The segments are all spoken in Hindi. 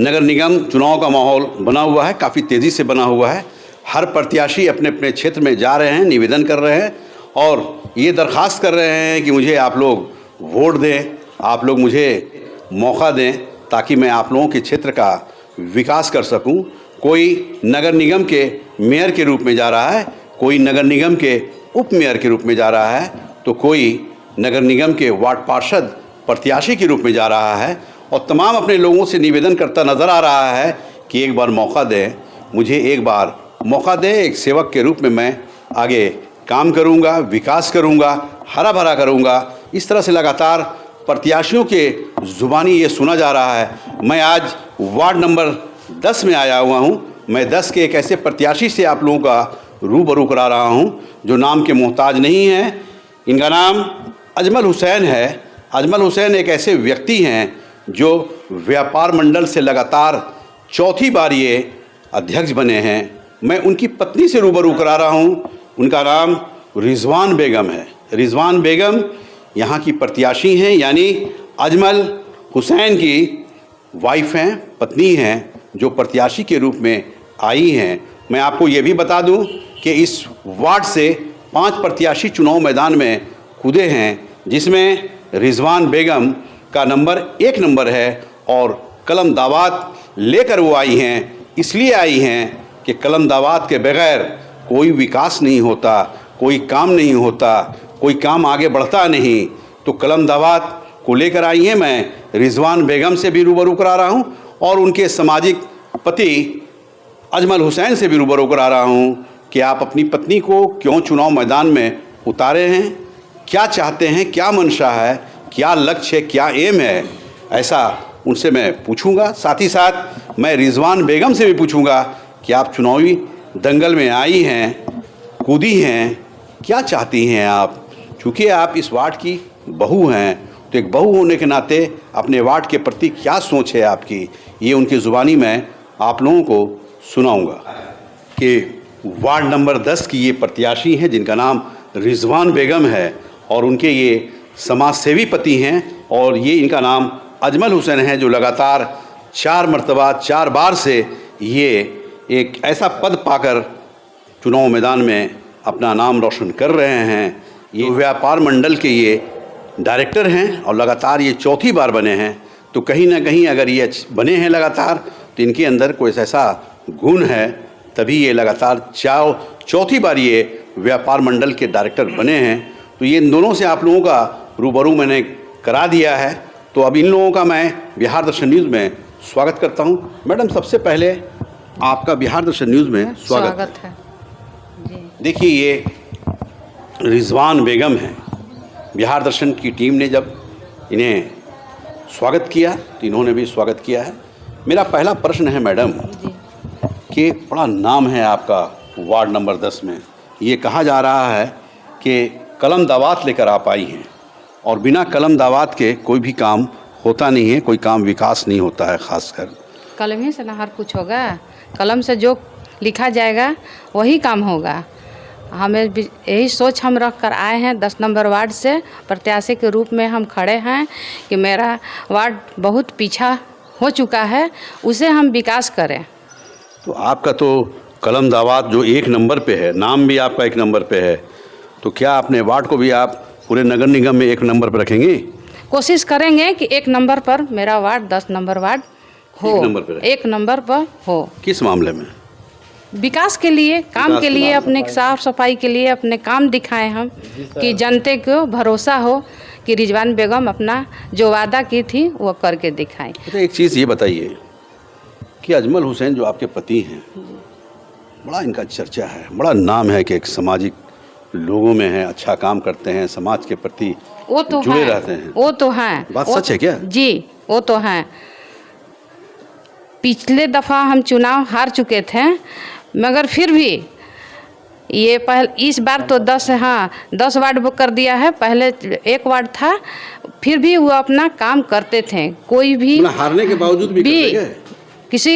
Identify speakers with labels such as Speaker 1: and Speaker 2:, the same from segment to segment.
Speaker 1: नगर निगम चुनाव का माहौल बना हुआ है, काफ़ी तेज़ी से बना हुआ है। हर प्रत्याशी अपने अपने क्षेत्र में जा रहे हैं, निवेदन कर रहे हैं और ये दरख्वास्त कर रहे हैं कि मुझे आप लोग वोट दें, आप लोग मुझे मौका दें ताकि मैं आप लोगों के क्षेत्र का विकास कर सकूं। कोई नगर निगम के मेयर के रूप में जा रहा है, कोई नगर निगम के उप मेयर के रूप में जा रहा है, तो कोई नगर निगम के वार्ड पार्षद प्रत्याशी के रूप में जा रहा है और तमाम अपने लोगों से निवेदन करता नज़र आ रहा है कि एक बार मौका दें, मुझे एक बार मौका दें। एक सेवक के रूप में मैं आगे काम करूंगा, विकास करूंगा, हरा भरा करूंगा। इस तरह से लगातार प्रत्याशियों के ज़ुबानी ये सुना जा रहा है। मैं आज वार्ड नंबर 10 में आया हुआ हूं। मैं 10 के एक ऐसे प्रत्याशी से आप लोगों का रूबरू करा रहा हूं जो नाम के मोहताज नहीं है। इनका नाम अजमल हुसैन है। अजमल हुसैन एक ऐसे व्यक्ति हैं जो व्यापार मंडल से लगातार चौथी बार ये अध्यक्ष बने हैं। मैं उनकी पत्नी से रूबरू करा रहा हूँ। उनका नाम रिजवान बेगम है। रिजवान बेगम यहाँ की प्रत्याशी हैं, यानी अजमल हुसैन की वाइफ हैं, पत्नी हैं, जो प्रत्याशी के रूप में आई हैं। मैं आपको ये भी बता दूं कि इस वार्ड से 5 प्रत्याशी चुनाव मैदान में कूदे हैं, जिसमें रिजवान बेगम का नंबर 1 नंबर है और कलम दावात लेकर वो आई हैं। इसलिए आई हैं कि कलम दावात के बगैर कोई विकास नहीं होता, कोई काम नहीं होता, कोई काम आगे बढ़ता नहीं। तो कलम दावात को लेकर आई हैं। मैं रिजवान बेगम से भी रूबरू करा रहा हूँ और उनके सामाजिक पति अजमल हुसैन से भी रूबरू करा रहा हूँ कि आप अपनी पत्नी को क्यों चुनाव मैदान में उतारे हैं, क्या चाहते हैं, क्या मंशा है, क्या लक्ष्य है, क्या एम है, ऐसा उनसे मैं पूछूंगा। साथ ही साथ मैं रिजवान बेगम से भी पूछूंगा कि आप चुनावी दंगल में आई हैं, कूदी हैं, क्या चाहती हैं आप। चूँकि आप इस वार्ड की बहू हैं, तो एक बहू होने के नाते अपने वार्ड के प्रति क्या सोच है आपकी, ये उनकी ज़ुबानी में आप लोगों को सुनाऊंगा। कि वार्ड नंबर 10 की ये प्रत्याशी हैं जिनका नाम रिजवान बेगम है और उनके ये समाज सेवी पति हैं और ये इनका नाम अजमल हुसैन है, जो लगातार 4 मरतबा 4 बार से ये एक ऐसा पद पाकर चुनाव मैदान में अपना नाम रोशन कर रहे हैं। ये व्यापार मंडल के ये डायरेक्टर हैं और लगातार ये चौथी बार बने हैं। तो कहीं ना कहीं अगर ये बने हैं लगातार, तो इनके अंदर कोई ऐसा गुण है, तभी ये लगातार चौथी बार ये व्यापार मंडल के डायरेक्टर बने हैं। तो ये इन दोनों से आप लोगों का रूबरू मैंने करा दिया है। तो अब इन लोगों का मैं बिहार दर्शन न्यूज़ में स्वागत करता हूँ। मैडम, सबसे पहले आपका बिहार दर्शन न्यूज़ में स्वागत है जी। देखिए, ये रिजवान बेगम हैं। बिहार दर्शन की टीम ने जब इन्हें स्वागत किया तो इन्होंने भी स्वागत किया है। मेरा पहला प्रश्न है मैडम कि बड़ा नाम है आपका वार्ड नंबर 10 में। ये कहा जा रहा है कि कलम दावात लेकर आप आई हैं और बिना कलम दावात के कोई भी काम होता नहीं है, कोई काम विकास नहीं होता है। खासकर
Speaker 2: कलम ही से ना हर कुछ होगा। कलम से जो लिखा जाएगा वही काम होगा। हमें यही सोच हम रख कर आए हैं। 10 नंबर वार्ड से प्रत्याशी के रूप में हम खड़े हैं कि मेरा वार्ड बहुत पीछा हो चुका है, उसे हम विकास करें।
Speaker 1: तो आपका तो कलम दावात जो 1 नंबर पे है, नाम भी आपका 1 नंबर पे है, तो क्या अपने वार्ड को भी आप पूरे नगर निगम में 1 नंबर पर रखेंगे?
Speaker 2: कोशिश करेंगे कि 1 नंबर पर मेरा वार्ड 10 नंबर वार्ड हो, 1 नंबर पर हो।
Speaker 1: किस मामले में?
Speaker 2: विकास के लिए, काम के लिए, अपने साफ सफाई के लिए अपने काम दिखाएं हम, कि जनते को भरोसा हो कि रिजवान बेगम अपना जो वादा की थी वो करके दिखाएं।
Speaker 1: तो एक चीज़ ये बताइए कि अजमल हुसैन जो आपके पति हैं, बड़ा इनका चर्चा है, बड़ा नाम है कि एक सामाजिक लोगों में है, अच्छा काम करते हैं, समाज के प्रति
Speaker 2: वो तो
Speaker 1: जुड़े रहते हैं।
Speaker 2: वो तो हैं।
Speaker 1: बात सच है क्या?
Speaker 2: जी, वो तो हैं। पिछले दफ़ा हम चुनाव हार चुके थे, मगर फिर भी ये इस बार तो 10 वार्ड बुक कर दिया है। पहले 1 वार्ड था, फिर भी वो अपना काम करते थे। कोई भी
Speaker 1: हारने के बावजूद भी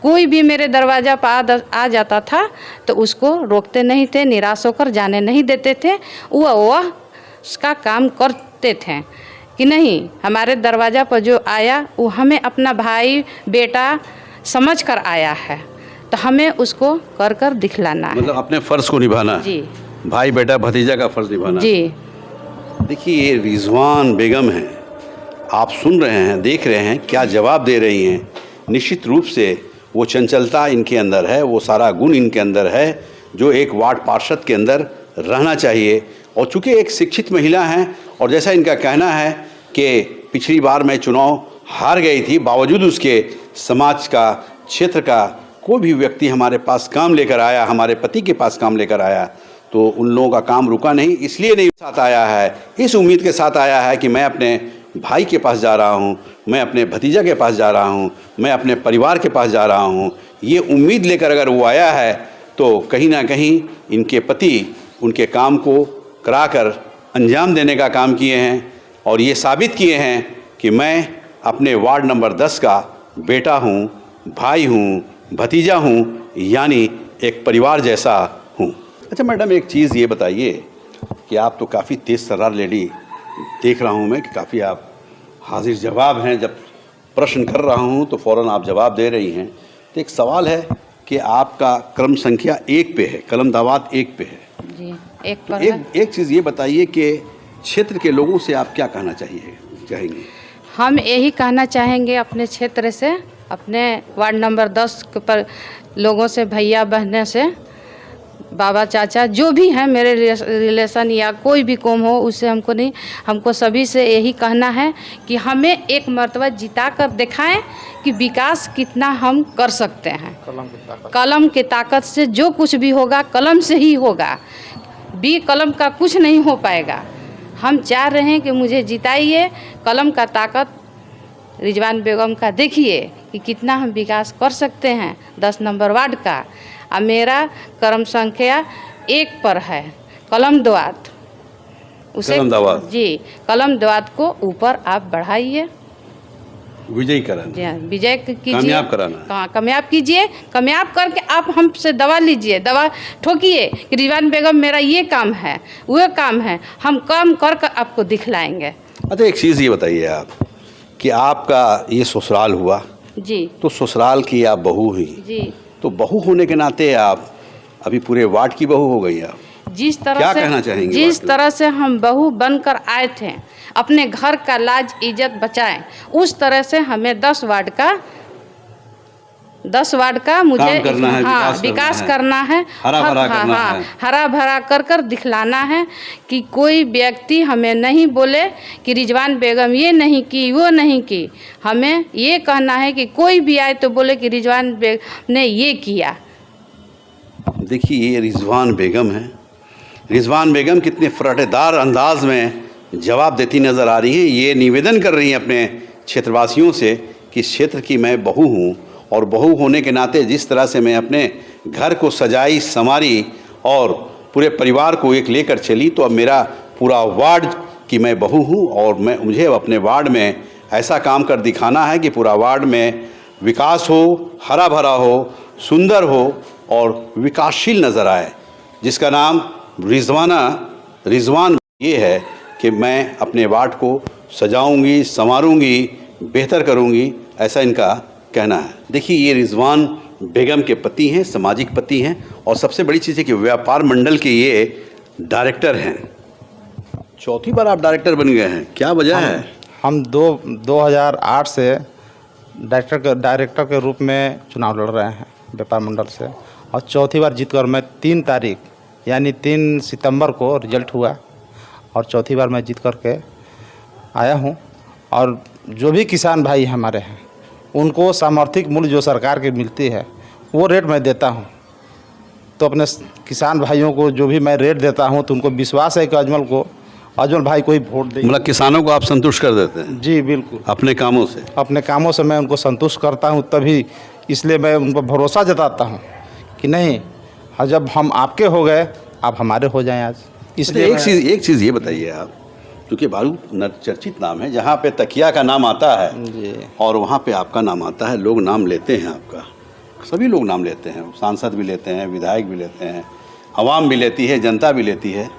Speaker 2: कोई भी मेरे दरवाज़ा पर आ जाता था तो उसको रोकते नहीं थे, निराश होकर जाने नहीं देते थे। वह उसका काम करते थे। कि नहीं, हमारे दरवाज़ा पर जो आया वो हमें अपना भाई बेटा समझ कर आया है, तो हमें उसको कर कर दिखलाना है।
Speaker 1: मतलब अपने फ़र्ज़ को निभाना है।
Speaker 2: जी
Speaker 1: भाई बेटा भतीजा का फ़र्ज़ निभाना है।
Speaker 2: जी।
Speaker 1: देखिए ये रिजवान बेगम हैं, आप सुन रहे हैं, देख रहे हैं क्या जवाब दे रही हैं। निश्चित रूप से वो चंचलता इनके अंदर है, वो सारा गुण इनके अंदर है जो एक वार्ड पार्षद के अंदर रहना चाहिए। और चूँकि एक शिक्षित महिला हैं और जैसा इनका कहना है कि पिछली बार मैं चुनाव हार गई थी, बावजूद उसके समाज का, क्षेत्र का कोई भी व्यक्ति हमारे पास काम लेकर आया, हमारे पति के पास काम लेकर आया, तो उन लोगों का काम रुका नहीं। इसलिए नहीं साथ आया है, इस उम्मीद के साथ आया है कि मैं अपने भाई के पास जा रहा हूँ, मैं अपने भतीजा के पास जा रहा हूँ, मैं अपने परिवार के पास जा रहा हूँ। ये उम्मीद लेकर अगर वो आया है तो कहीं ना कहीं इनके पति उनके काम को कराकर अंजाम देने का काम किए हैं और ये साबित किए हैं कि मैं अपने वार्ड नंबर 10 का बेटा हूँ, भाई हूँ, भतीजा हूँ, यानी एक परिवार जैसा हूँ। अच्छा मैडम, एक चीज़ ये बताइए कि आप तो काफ़ी तेज़ तर्रार लेडी देख रहा हूँ मैं कि काफ़ी आप हाजिर जवाब हैं, जब प्रश्न कर रहा हूँ तो फ़ौरन आप जवाब दे रही हैं। तो एक सवाल है कि आपका क्रम संख्या 1 पे है, कलम दावात 1 पे है
Speaker 2: जी, एक पर
Speaker 1: तो एक चीज़ ये बताइए कि क्षेत्र के लोगों से आप क्या कहना चाहेंगे?
Speaker 2: हम यही कहना चाहेंगे अपने क्षेत्र से, अपने वार्ड नंबर 10 के पर लोगों से, भैया बहने से, बाबा चाचा जो भी हैं मेरे रिलेशन या कोई भी कौम हो, उससे हमको नहीं, हमको सभी से यही कहना है कि हमें एक मर्तबा जिता कर दिखाएं कि विकास कितना हम कर सकते हैं। कलम की ताकत से जो कुछ भी होगा कलम से ही होगा, बी कलम का कुछ नहीं हो पाएगा। हम चाह रहे हैं कि मुझे जिताइए, कलम का ताकत रिजवान बेगम का देखिए कि कितना हम विकास कर सकते हैं 10 नंबर वार्ड का। और मेरा क्रम संख्या 1 पर है, कलम दवात, उसे जी कलम दवात को ऊपर आप बढ़ाइए,
Speaker 1: विजयी कराना,
Speaker 2: जी हाँ, विजय कीजिए,
Speaker 1: कामयाब कराना,
Speaker 2: हाँ कामयाब कीजिए। कामयाब करके आप हमसे दवा लीजिए, दवा ठोकिए कि रिजवान बेगम मेरा ये काम है, वो काम है, हम काम कर कर आपको दिखलाएंगे।
Speaker 1: अच्छा एक चीज़ ये बताइए आप कि आपका ये ससुराल हुआ
Speaker 2: जी,
Speaker 1: तो ससुराल की आप बहू हुई
Speaker 2: जी,
Speaker 1: तो बहू होने के नाते आप अभी पूरे वार्ड की बहू हो गई आप,
Speaker 2: जिस तरह
Speaker 1: क्या
Speaker 2: से
Speaker 1: कहना चाहेंगे?
Speaker 2: जिस तरह से हम बहू बनकर आए थे, अपने घर का लाज इज्जत बचाएं, उस तरह से हमें 10 वार्ड का मुझे
Speaker 1: काम करना है,
Speaker 2: हाँ विकास करना है,
Speaker 1: हरा भरा करना
Speaker 2: हाँ,
Speaker 1: है,
Speaker 2: हरा भरा कर दिखलाना है कि कोई व्यक्ति हमें नहीं बोले कि रिजवान बेगम ये नहीं की, वो नहीं की। हमें ये कहना है कि कोई भी आए तो बोले कि रिजवान बेगम ने ये किया।
Speaker 1: देखिए ये रिजवान बेगम है, रिजवान बेगम कितने फराटेदार अंदाज में जवाब देती नज़र आ रही हैं। ये निवेदन कर रही हैं अपने क्षेत्रवासियों से कि इस क्षेत्र की मैं बहू हूँ और बहू होने के नाते जिस तरह से मैं अपने घर को सजाई संवारी और पूरे परिवार को एक लेकर चली, तो अब मेरा पूरा वार्ड की मैं बहू हूँ और मुझे अपने वार्ड में ऐसा काम कर दिखाना है कि पूरा वार्ड में विकास हो, हरा भरा हो, सुंदर हो और विकासशील नज़र आए, जिसका नाम रिजवान ये है कि मैं अपने वार्ड को सजाऊंगी, संवारूंगी, बेहतर करूंगी, ऐसा इनका कहना है। देखिए ये रिजवान बेगम के पति हैं, सामाजिक पति हैं और सबसे बड़ी चीज़ है कि व्यापार मंडल के ये डायरेक्टर हैं। चौथी बार आप डायरेक्टर बन गए हैं, क्या वजह है?
Speaker 3: हम 2008 से डायरेक्टर के रूप में चुनाव लड़ रहे हैं व्यापार मंडल से और चौथी बार जीतकर मैं 3 तारीख यानी 3 सितंबर को रिजल्ट हुआ और चौथी बार मैं जीत कर के आया हूं। और जो भी किसान भाई हमारे हैं उनको सामर्थ्यिक मूल्य जो सरकार की मिलती है वो रेट मैं देता हूं। तो अपने किसान भाइयों को जो भी मैं रेट देता हूं तो उनको विश्वास है कि अजमल भाई को ही वोट देंगे।
Speaker 1: मतलब किसानों को आप संतुष्ट कर देते हैं?
Speaker 3: जी बिल्कुल,
Speaker 1: अपने कामों से
Speaker 3: मैं उनको संतुष्ट करता हूं, तभी इसलिए मैं उनको भरोसा जताता हूं कि नहीं, जब हम आपके हो गए आप हमारे हो जाएं आज। इसलिए
Speaker 1: एक चीज़ ये बताइए आप, क्योंकि बारू चर्चित नाम है, जहाँ पे तकिया का नाम आता है और वहाँ पे आपका नाम आता है, लोग नाम लेते हैं आपका, सभी लोग नाम लेते हैं, सांसद भी लेते हैं, विधायक भी लेते हैं, आवाम भी लेती है, जनता भी लेती है।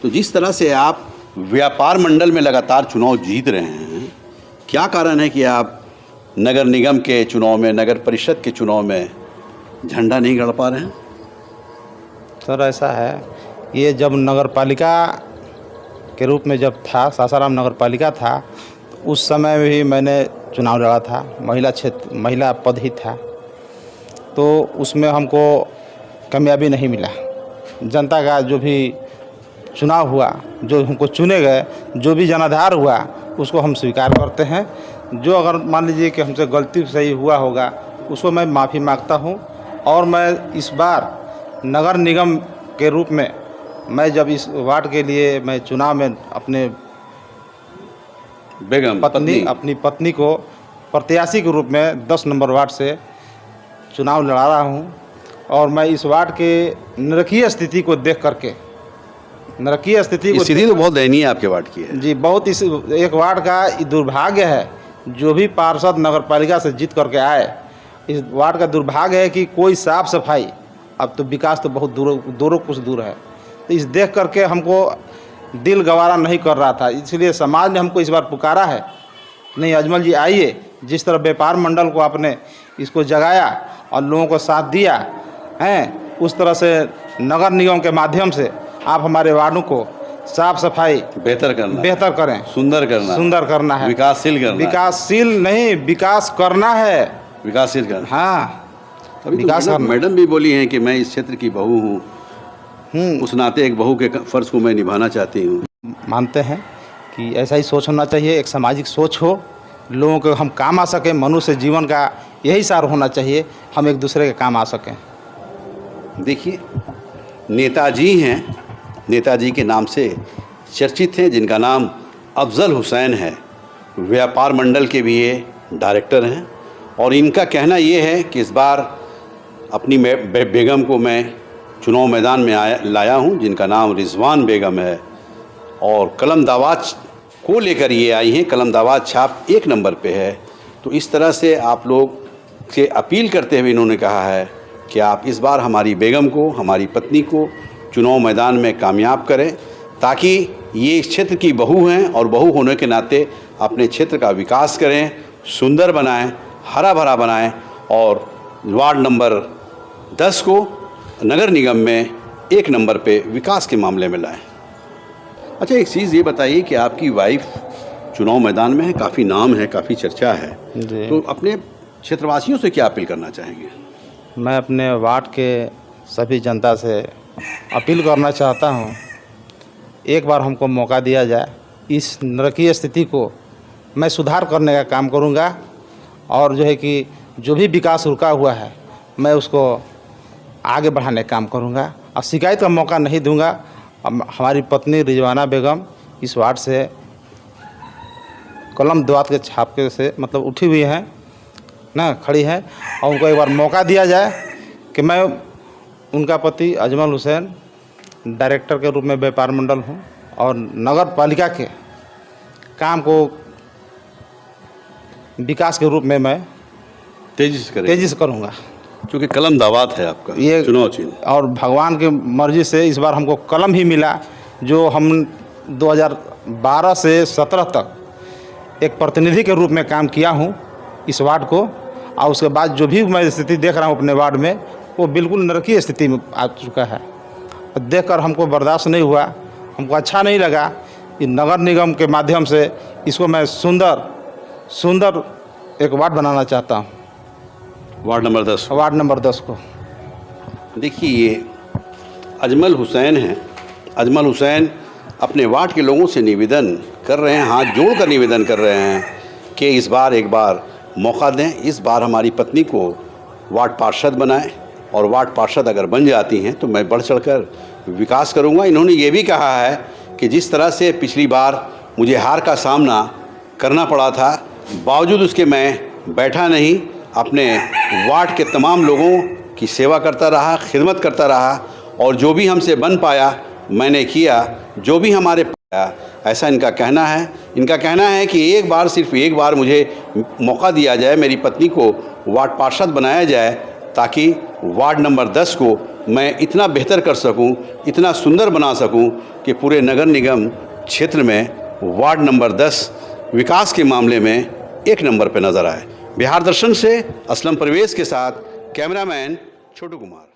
Speaker 1: तो जिस तरह से आप व्यापार मंडल में लगातार चुनाव जीत रहे हैं, क्या कारण है कि आप नगर निगम के चुनाव में, नगर परिषद के चुनाव में झंडा नहीं गाड़ पा रहे हैं?
Speaker 3: सर ऐसा है, ये जब नगर पालिका के रूप में जब था, सासाराम नगर पालिका था, तो उस समय भी मैंने चुनाव लड़ा था, महिला पद ही था, तो उसमें हमको कामयाबी नहीं मिला। जनता का जो भी चुनाव हुआ, जो हमको चुने गए, जो भी जनाधार हुआ, उसको हम स्वीकार करते हैं। जो अगर मान लीजिए कि हमसे गलती सही हुआ होगा, उसको मैं माफ़ी मांगता हूँ। और मैं इस बार नगर निगम के रूप में मैं जब इस वार्ड के लिए मैं चुनाव में अपने अपनी पत्नी को प्रत्याशी के रूप में 10 नंबर वार्ड से चुनाव लड़ा रहा हूँ। और मैं इस वार्ड के नरकीय स्थिति को देख करके,
Speaker 1: स्थिति तो बहुत दयनीय आपके वार्ड की है
Speaker 3: जी, बहुत इस एक वार्ड का दुर्भाग्य है। जो भी पार्षद नगर पालिका से जीत करके आए, इस वार्ड का दुर्भाग्य है कि कोई साफ सफाई, अब तो विकास तो बहुत दूर कुछ दूर है। तो इस देख करके हमको दिल गवारा नहीं कर रहा था, इसलिए समाज ने हमको इस बार पुकारा है, नहीं अजमल जी आइए। जिस तरह व्यापार मंडल को आपने इसको जगाया और लोगों को साथ दिया है, उस तरह से नगर निगम के माध्यम से आप हमारे वार्डों को साफ सफाई बेहतर करें, सुंदर करना है, विकासशील नहीं, विकास करना है,
Speaker 1: विकासशील करना।
Speaker 3: हाँ,
Speaker 1: अभी विकास तो मैडम भी बोली हैं कि मैं इस क्षेत्र की बहू हूँ, उस नाते एक बहू के फर्ज को मैं निभाना चाहती हूँ।
Speaker 3: मानते हैं कि ऐसा ही सोच होना चाहिए, एक सामाजिक सोच हो, लोगों को हम काम आ सकें, मनुष्य जीवन का यही सार होना चाहिए, हम एक दूसरे के काम आ सकें।
Speaker 1: देखिए, नेताजी हैं, नेताजी के नाम से चर्चित हैं, जिनका नाम अफजल हुसैन है, व्यापार मंडल के भी ये डायरेक्टर हैं। और इनका कहना ये है कि इस बार अपनी बेगम को मैं चुनाव मैदान में लाया हूं, जिनका नाम रिजवान बेगम है, और कलम दावाद को लेकर ये आई हैं। कलम दावाद छाप 1 नंबर पे है। तो इस तरह से आप लोग से अपील करते हुए इन्होंने कहा है कि आप इस बार हमारी बेगम को, हमारी पत्नी को चुनाव मैदान में कामयाब करें, ताकि ये इस क्षेत्र की बहू हैं और बहू होने के नाते अपने क्षेत्र का विकास करें, सुंदर बनाएं, हरा भरा बनाएं और वार्ड नंबर 10 को नगर निगम में 1 नंबर पे विकास के मामले में लाएं। अच्छा, एक चीज़ ये बताइए कि आपकी वाइफ चुनाव मैदान में है, काफ़ी नाम है, काफ़ी चर्चा है, तो अपने क्षेत्रवासियों से क्या अपील करना चाहेंगे?
Speaker 3: मैं अपने वार्ड के सभी जनता से अपील करना चाहता हूँ, एक बार हमको मौका दिया जाए, इस नरकीय स्थिति को मैं सुधार करने का काम करूँगा। और जो है कि जो भी विकास रुका हुआ है, मैं उसको आगे बढ़ाने का काम करूँगा और शिकायत का मौका नहीं दूँगा। हमारी पत्नी रिजवाना बेगम इस वार्ड से कलम दावाद के छापके से मतलब उठी हुई हैं ना, खड़ी हैं, और उनको एक बार मौका दिया जाए कि मैं उनका पति अजमल हुसैन डायरेक्टर के रूप में व्यापार मंडल हूँ और नगर पालिका के काम को विकास के रूप में मैं तेजी से करूँगा,
Speaker 1: क्योंकि कलम दावाद है आपका ये चुनाव चिन्ह।
Speaker 3: और भगवान की मर्जी से इस बार हमको कलम ही मिला, जो हम 2012 से 17 तक एक प्रतिनिधि के रूप में काम किया हूँ इस वार्ड को। और उसके बाद जो भी मैं स्थिति देख रहा हूँ अपने वार्ड में, वो बिल्कुल नरकीय स्थिति में आ चुका है। देखकर हमको बर्दाश्त नहीं हुआ, हमको अच्छा नहीं लगा कि नगर निगम के माध्यम से इसको मैं सुंदर एक वार्ड बनाना चाहता हूँ,
Speaker 1: वार्ड नंबर 10
Speaker 3: को।
Speaker 1: देखिए, ये अजमल हुसैन हैं। अजमल हुसैन अपने वार्ड के लोगों से निवेदन कर रहे हैं, हाथ जोड़कर निवेदन कर रहे हैं कि इस बार एक बार मौका दें, इस बार हमारी पत्नी को वार्ड पार्षद बनाएं, और वार्ड पार्षद अगर बन जाती हैं तो मैं बढ़ चढ़कर विकास करूंगा। इन्होंने ये भी कहा है कि जिस तरह से पिछली बार मुझे हार का सामना करना पड़ा था, बावजूद उसके मैं बैठा नहीं, अपने वार्ड के तमाम लोगों की सेवा करता रहा, खिदमत करता रहा, और जो भी हमसे बन पाया मैंने किया, जो भी हमारे पाया, ऐसा इनका कहना है। इनका कहना है कि एक बार, सिर्फ एक बार मुझे मौका दिया जाए, मेरी पत्नी को वार्ड पार्षद बनाया जाए, ताकि वार्ड नंबर 10 को मैं इतना बेहतर कर सकूं, इतना सुंदर बना सकूं कि पूरे नगर निगम क्षेत्र में वार्ड नंबर 10 विकास के मामले में 1 नंबर पर नज़र आए। बिहार दर्शन से असलम परवेज़ के साथ कैमरामैन छोटू कुमार।